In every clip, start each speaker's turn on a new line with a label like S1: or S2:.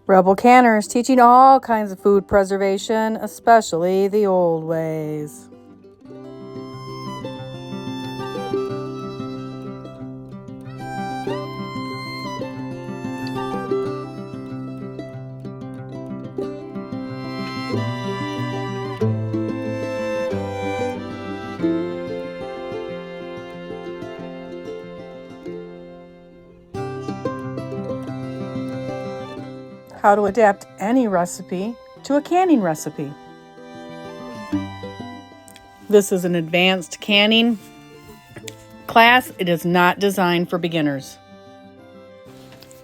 S1: Rebel Canners teaching all kinds of food preservation, especially the old ways. How to adapt any recipe to a canning recipe. This is an advanced canning class. It is not designed for beginners.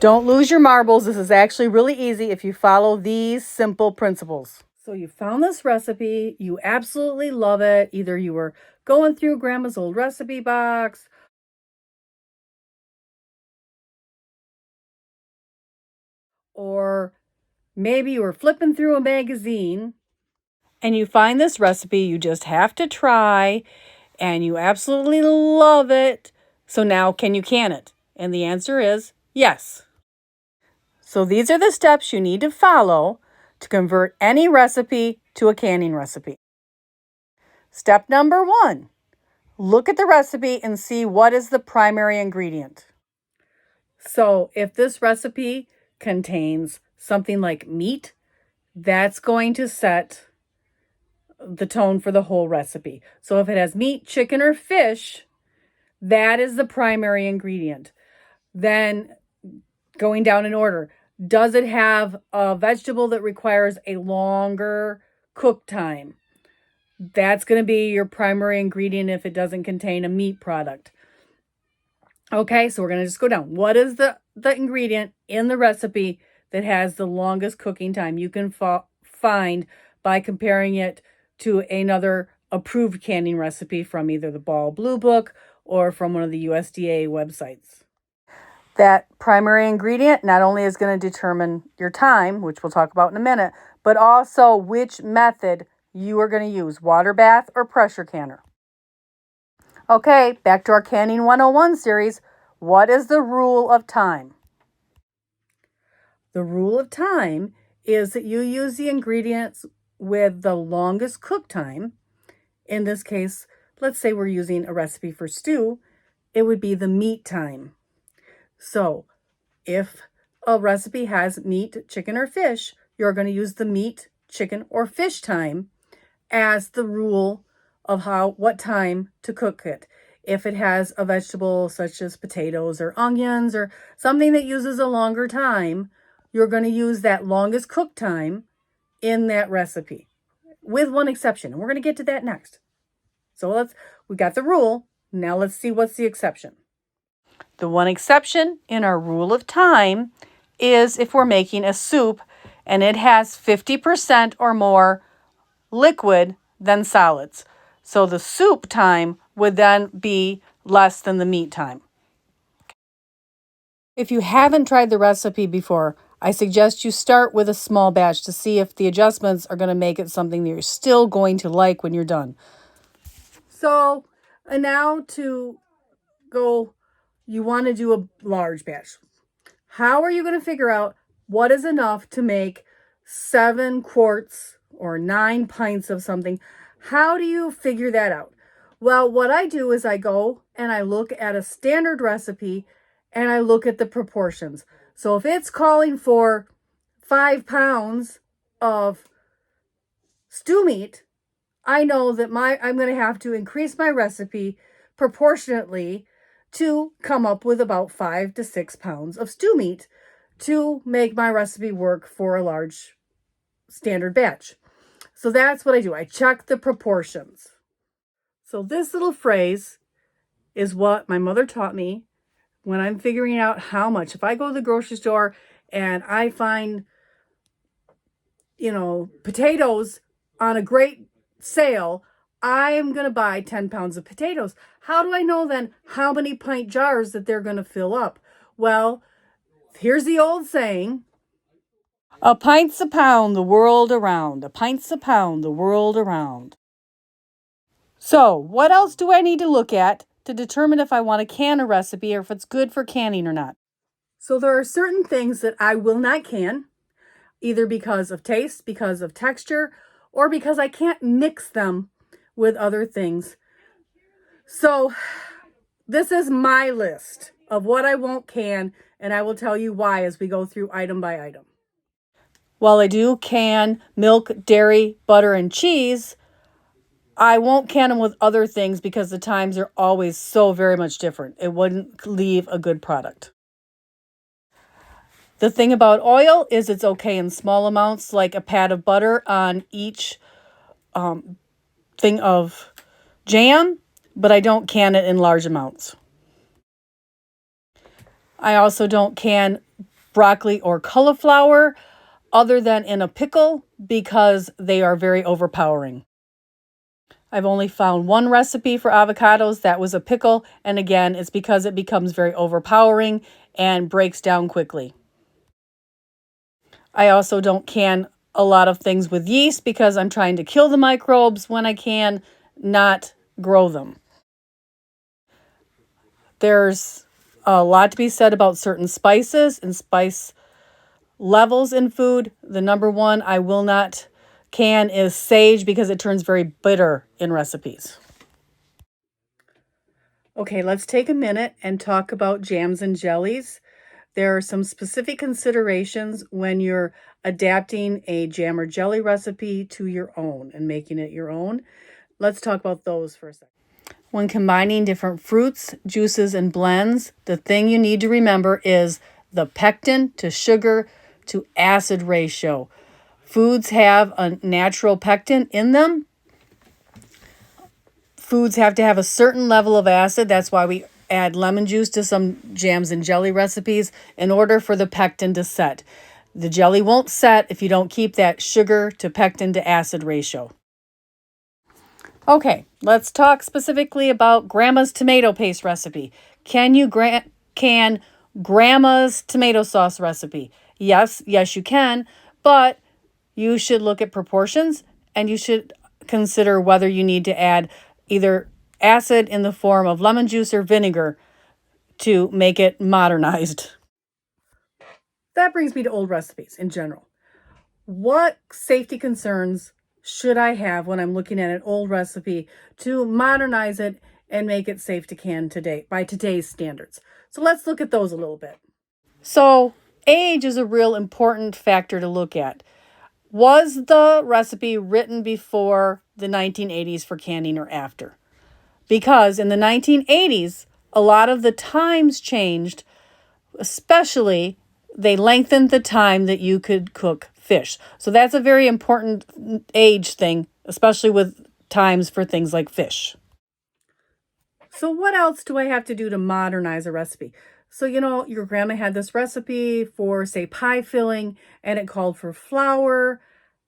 S1: Don't lose your marbles. This is actually really easy if you follow these simple principles. So you found this recipe, you absolutely love it. Either you were going through Grandma's old recipe box, or maybe you were flipping through a magazine and you find this recipe you just have to try and you absolutely love it. So now can you can it? And the answer is yes. So these are the steps you need to follow to convert any recipe to a canning recipe. Step number 1, look at the recipe and see what is the primary ingredient. So if this recipe contains something like meat, that's going to set the tone for the whole recipe. So if it has meat, chicken, or fish, that is the primary ingredient. Then going down in order, does it have a vegetable that requires a longer cook time? That's going to be your primary ingredient if it doesn't contain a meat product. Okay, so we're going to just go down. What is the ingredient in the recipe that has the longest cooking time? You can find by comparing it to another approved canning recipe from either the Ball Blue Book or from one of the USDA websites. That primary ingredient not only is going to determine your time, which we'll talk about in a minute, but also which method you are going to use, water bath or pressure canner. Okay, back to our Canning 101 series. What is the rule of time? The rule of time is that you use the ingredients with the longest cook time. In this case, let's say we're using a recipe for stew, it would be the meat time. So if a recipe has meat, chicken, or fish, you're going to use the meat, chicken, or fish time as the rule of what time to cook it. If it has a vegetable such as potatoes or onions or something that uses a longer time, you're going to use that longest cook time in that recipe, with one exception. And we're going to get to that next. So we got the rule. Now let's see what's the exception. The one exception in our rule of time is if we're making a soup and it has 50% or more liquid than solids. So the soup time would then be less than the meat time. If you haven't tried the recipe before, I suggest you start with a small batch to see if the adjustments are going to make it something that you're still going to like when you're done. So now to go, you want to do a large batch. How are you going to figure out what is enough to make 7 quarts or 9 pints of something? How do you figure that out? Well, what I do is I go and I look at a standard recipe and I look at the proportions. So if it's calling for 5 pounds of stew meat, I know that I'm going to have to increase my recipe proportionately to come up with about 5 to 6 pounds of stew meat to make my recipe work for a large standard batch. So that's what I do. I check the proportions. So this little phrase is what my mother taught me when I'm figuring out how much. If I go to the grocery store and I find, potatoes on a great sale, I'm going to buy 10 pounds of potatoes. How do I know then how many pint jars that they're going to fill up? Well, here's the old saying, A pint's a pound the world around. A pint's a pound the world around. So, what else do I need to look at to determine if I want to can a recipe or if it's good for canning or not? So, there are certain things that I will not can, either because of taste, because of texture, or because I can't mix them with other things. So, this is my list of what I won't can, and I will tell you why as we go through item by item. While I do can milk, dairy, butter, and cheese, I won't can them with other things because the times are always so very much different. It wouldn't leave a good product. The thing about oil is it's okay in small amounts, like a pat of butter on each thing of jam, but I don't can it in large amounts. I also don't can broccoli or cauliflower other than in a pickle because they are very overpowering. I've only found one recipe for avocados that was a pickle, and again, it's because it becomes very overpowering and breaks down quickly. I also don't can a lot of things with yeast because I'm trying to kill the microbes when I can, not grow them. There's a lot to be said about certain spices and spice levels in food. The number one I will not can is sage because it turns very bitter in recipes. Okay, let's take a minute and talk about jams and jellies. There are some specific considerations when you're adapting a jam or jelly recipe to your own and making it your own. Let's talk about those for a second. When combining different fruits, juices, and blends, the thing you need to remember is the pectin to sugar to acid ratio. Foods have a natural pectin in them. Foods have to have a certain level of acid. That's why we add lemon juice to some jams and jelly recipes in order for the pectin to set. The jelly won't set if you don't keep that sugar to pectin to acid ratio. Okay, let's talk specifically about Grandma's tomato paste recipe. Can you can Grandma's tomato sauce recipe? Yes, you can, but you should look at proportions and you should consider whether you need to add either acid in the form of lemon juice or vinegar to make it modernized. That brings me to old recipes in general. What safety concerns should I have when I'm looking at an old recipe to modernize it and make it safe to can today by today's standards? So let's look at those a little bit. So age is a real important factor to look at. Was the recipe written before the 1980s for canning or after? Because in the 1980s, a lot of the times changed, especially they lengthened the time that you could cook fish. So that's a very important age thing, especially with times for things like fish. So what else do I have to do to modernize a recipe? So, your grandma had this recipe for, say, pie filling, and it called for flour.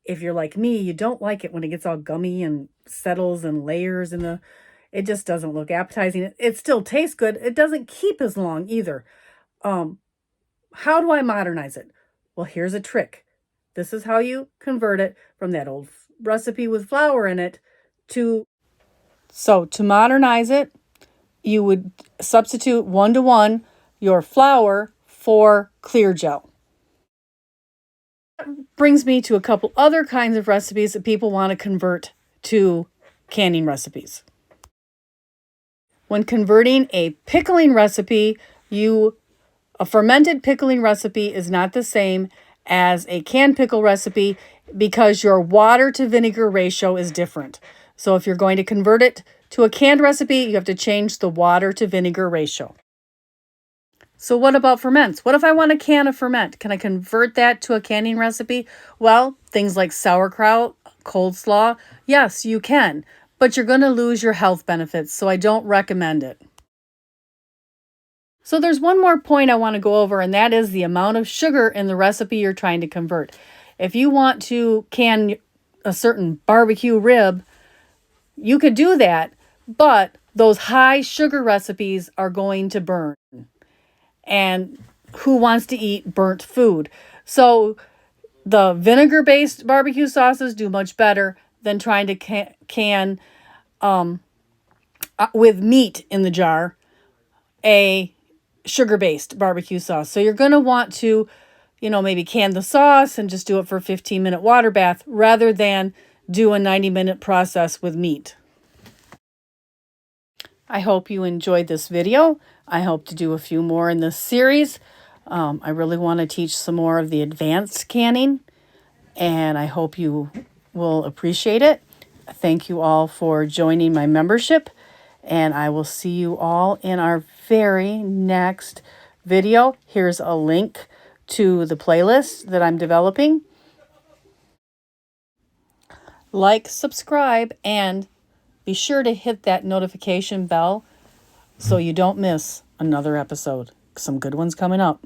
S1: If you're like me, you don't like it when it gets all gummy and settles and layers it just doesn't look appetizing. It still tastes good. It doesn't keep as long either. How do I modernize it? Well, here's a trick. This is how you convert it from that old recipe with flour in it to... So to modernize it, you would substitute 1-to-1 your flour for clear gel. That brings me to a couple other kinds of recipes that people want to convert to canning recipes. When converting a pickling recipe, a fermented pickling recipe is not the same as a canned pickle recipe because your water to vinegar ratio is different. So if you're going to convert it to a canned recipe, you have to change the water to vinegar ratio. So what about ferments? What if I want to can a ferment? Can I convert that to a canning recipe? Well, things like sauerkraut, coleslaw, yes, you can, but you're going to lose your health benefits, so I don't recommend it. So there's one more point I want to go over, and that is the amount of sugar in the recipe you're trying to convert. If you want to can a certain barbecue rib, you could do that, but those high sugar recipes are going to burn. And who wants to eat burnt food? So The vinegar-based barbecue sauces do much better than trying to can with meat in the jar, a sugar-based barbecue sauce. So you're going to want to, maybe can the sauce and just do it for a 15-minute water bath rather than do a 90-minute process with meat. I hope you enjoyed this video. I hope to do a few more in this series. I really want to teach some more of the advanced canning, and I hope you will appreciate it. Thank you all for joining my membership, and I will see you all in our very next video. Here's a link to the playlist that I'm developing. Like, subscribe, and be sure to hit that notification bell so you don't miss another episode. Some good ones coming up.